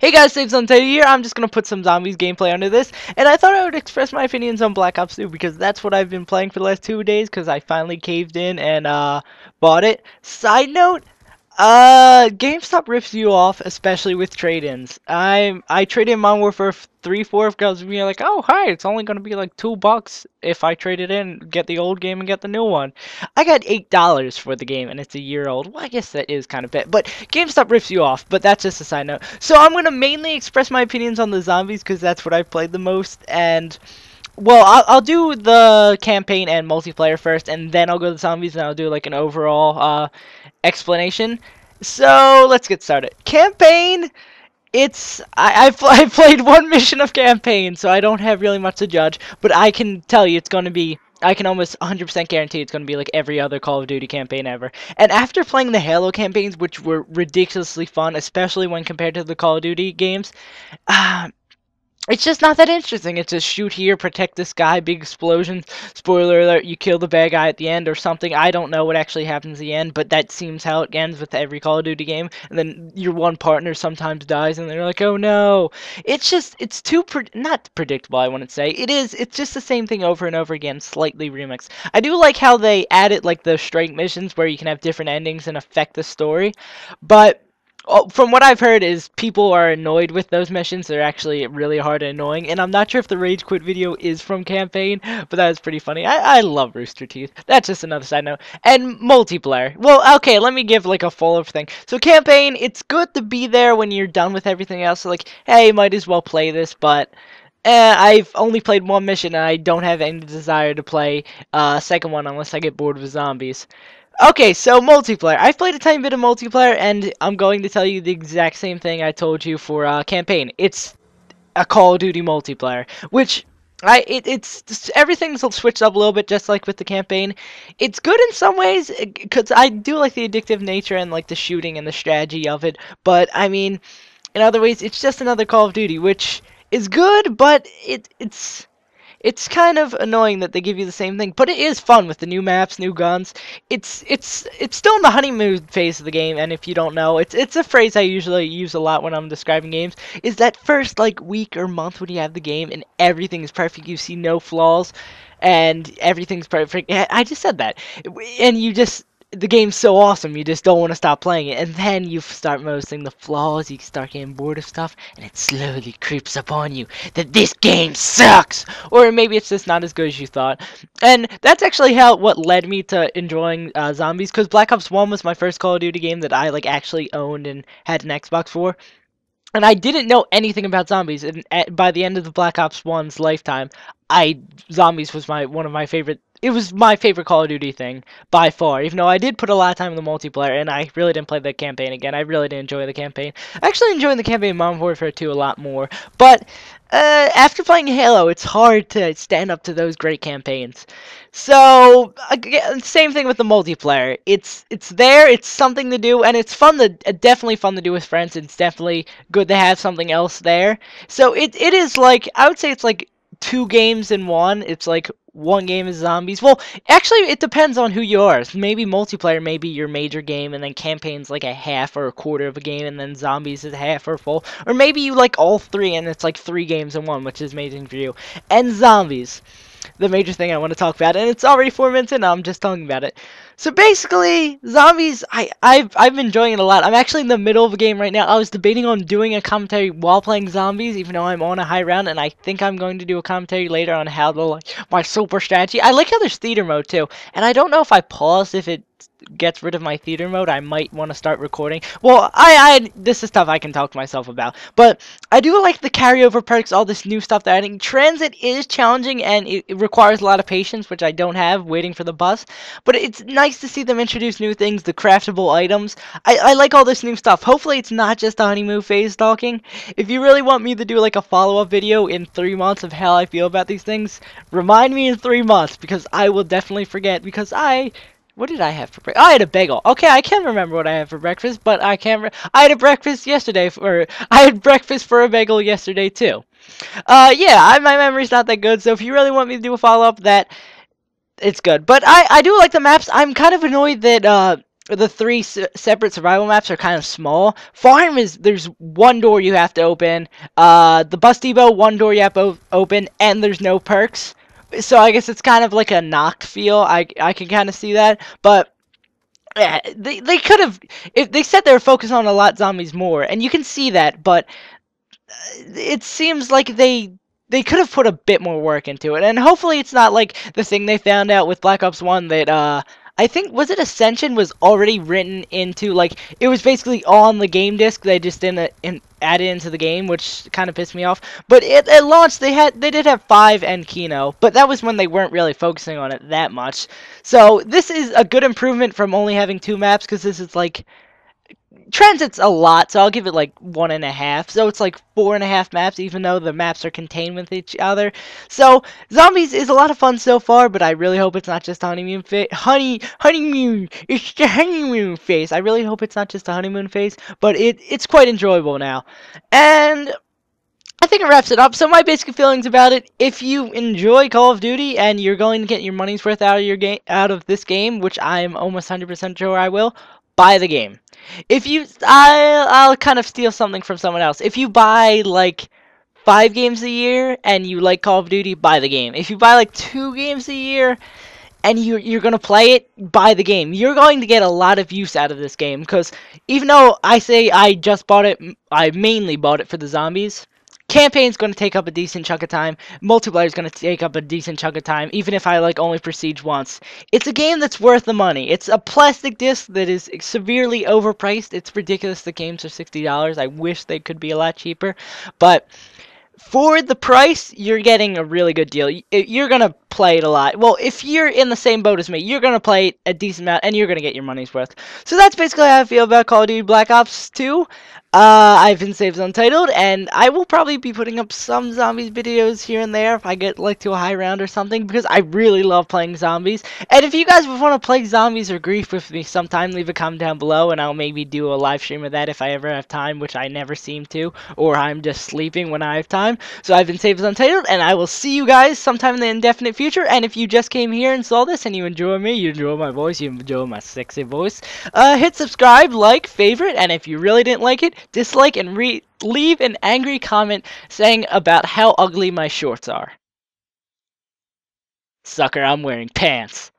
Hey guys, Saves on Teddy here. I'm just gonna put some zombies gameplay under this, and I thought I would express my opinions on Black Ops 2 because that's what I've been playing for the last 2 days because I finally caved in and bought it. Side note, GameStop rips you off, especially with trade-ins. I traded in Modern Warfare 3-4 because me like, oh hi, it's only gonna be like $2 if I trade it in, get the old game and get the new one. I got $8 for the game and it's a year old. Well, I guess that is kind of bad, but GameStop rips you off. But that's just a side note. So I'm gonna mainly express my opinions on the zombies because that's what I've played the most and. Well, I'll do the campaign and multiplayer first, and then I'll go to the zombies, and I'll do like an overall explanation. So let's get started. Campaign. I've played one mission of campaign, so I don't have really much to judge. But I can tell you, it's going to be. I can almost 100% guarantee it's going to be like every other Call of Duty campaign ever. And after playing the Halo campaigns, which were ridiculously fun, especially when compared to the Call of Duty games, it's just not that interesting. It's just shoot here, protect this guy, big explosions. Spoiler alert, you kill the bad guy at the end or something. I don't know what actually happens at the end, but that seems how it ends with every Call of Duty game. And then your one partner sometimes dies, and they're like, oh no. It's too, not predictable, I wouldn't say. It's just the same thing over and over again, slightly remixed. I do like how they added, like, the straight missions where you can have different endings and affect the story, but from what I've heard is people are annoyed with those missions. They're actually really hard and annoying. And I'm not sure if the Rage Quit video is from campaign, but that was pretty funny. I love Rooster Teeth. That's just another side note. And multiplayer. Well, okay, let me give like a full thing. So campaign, it's good to be there when you're done with everything else. So, like, hey, might as well play this, but I've only played one mission and I don't have any desire to play a second one unless I get bored with zombies. Okay, so multiplayer. I've played a tiny bit of multiplayer, and I'm going to tell you the exact same thing I told you for campaign. It's a Call of Duty multiplayer, which it's everything's switched up a little bit, just like with the campaign. It's good in some ways because I do like the addictive nature and like the shooting and the strategy of it. But I mean, in other ways, it's just another Call of Duty, which is good, but it's kind of annoying that they give you the same thing, but it is fun with the new maps, new guns. It's still in the honeymoon phase of the game, and if you don't know, it's a phrase I usually use a lot when I'm describing games. Is that first like week or month when you have the game and everything is perfect, you see no flaws, and everything's perfect. I just said that, and the game's so awesome, you just don't want to stop playing it. And then you start noticing the flaws, you start getting bored of stuff, and it slowly creeps upon you that this game sucks! Or maybe it's just not as good as you thought. And that's actually what led me to enjoying zombies, because Black Ops 1 was my first Call of Duty game that I like actually owned and had an Xbox for. And I didn't know anything about zombies, and by the end of the Black Ops 1's lifetime, zombies was one of my favorite. It was my favorite Call of Duty thing by far. Even though I did put a lot of time in the multiplayer, and I really didn't play the campaign again. I really did enjoy the campaign. I actually enjoyed the campaign in Modern Warfare 2 a lot more. But after playing Halo, it's hard to stand up to those great campaigns. So again, same thing with the multiplayer. It's there. It's something to do, and it's fun to definitely fun to do with friends. It's definitely good to have something else there. So it is like, I would say it's like 2 games in one. It's like one game is zombies. Well, actually, it depends on who you are. Maybe multiplayer may be your major game, and then campaign's like a half or a quarter of a game, and then zombies is half or full. Or maybe you like all 3, and it's like 3 games in one, which is amazing for you. And zombies, the major thing I want to talk about, and it's already 4 minutes in, I'm just talking about it. So basically, zombies, I've been enjoying it a lot. I'm actually in the middle of a game right now. I was debating on doing a commentary while playing zombies, even though I'm on a high round, and I think I'm going to do a commentary later on how my super strategy. I like how there's theater mode too, and I don't know if I pause if it gets rid of my theater mode. I might want to start recording. Well, this is stuff I can talk to myself about, but I do like the carryover perks, all this new stuff they're adding. Transit is challenging, and it requires a lot of patience, which I don't have waiting for the bus, but it's nice to see them introduce new things, the craftable items. I like all this new stuff. Hopefully it's not just a honeymoon phase talking. If you really want me to do like a follow-up video in 3 months of how I feel about these things, remind me in 3 months, because I will definitely forget, because what did I have for breakfast? I had a bagel. Okay, I can remember what I had for breakfast, but I can't. I had a breakfast yesterday, I had breakfast for a bagel yesterday too. Yeah, my memory's not that good, so if you really want me to do a follow-up, it's good. But I do like the maps. I'm kind of annoyed that the three separate survival maps are kind of small. Farm there's one door you have to open. The bus depot, one door you have to open, and there's no perks. So I guess it's kind of like a knocked feel. I can kind of see that, but yeah, they could have, if they said they were focused on a lot zombies more, and you can see that, but it seems like they could have put a bit more work into it, and hopefully it's not like the thing they found out with Black Ops 1 that I think, was it Ascension, was already written into, like, it was basically on the game disc, they just didn't add it into the game, which kind of pissed me off. But at launch they did have 5 and Kino, but that was when they weren't really focusing on it that much. So this is a good improvement from only having 2 maps, because this is like, Transit's a lot, so I'll give it like 1.5. So it's like 4.5 maps, even though the maps are contained with each other. So Zombies is a lot of fun so far, but I really hope it's not just a honeymoon phase. Honeymoon. It's the honeymoon phase. I really hope it's not just a honeymoon phase, but it's quite enjoyable now. And I think it wraps it up. So my basic feelings about it: if you enjoy Call of Duty and you're going to get your money's worth out of your game, out of this game, which I'm almost 100% sure I will, buy the game. If you, I'll kind of steal something from someone else. If you buy like 5 games a year and you like Call of Duty, buy the game. If you buy like 2 games a year and you're gonna play it, buy the game. You're going to get a lot of use out of this game, because even though I say I just bought it, I mainly bought it for the zombies. Campaign's going to take up a decent chunk of time. Multiplayer's going to take up a decent chunk of time, even if I like only prestige once. It's a game that's worth the money. It's a plastic disc that is severely overpriced. It's ridiculous the games are $60. I wish they could be a lot cheaper, but for the price, you're getting a really good deal. You're going to play it a lot. Well, if you're in the same boat as me, you're going to play it a decent amount, and you're going to get your money's worth. So that's basically how I feel about Call of Duty Black Ops 2. I've been Saves Untitled, and I will probably be putting up some zombies videos here and there if I get like to a high round or something, because I really love playing zombies. And if you guys want to play zombies or grief with me sometime, leave a comment down below, and I'll maybe do a live stream of that if I ever have time, which I never seem to, or I'm just sleeping when I have time. So I've been Saves Untitled, and I will see you guys sometime in the indefinite future. And if you just came here and saw this and you enjoy me, you enjoy my voice, you enjoy my sexy voice, hit subscribe, like, favorite, and if you really didn't like it, dislike and leave an angry comment saying about how ugly my shorts are. Sucker, I'm wearing pants.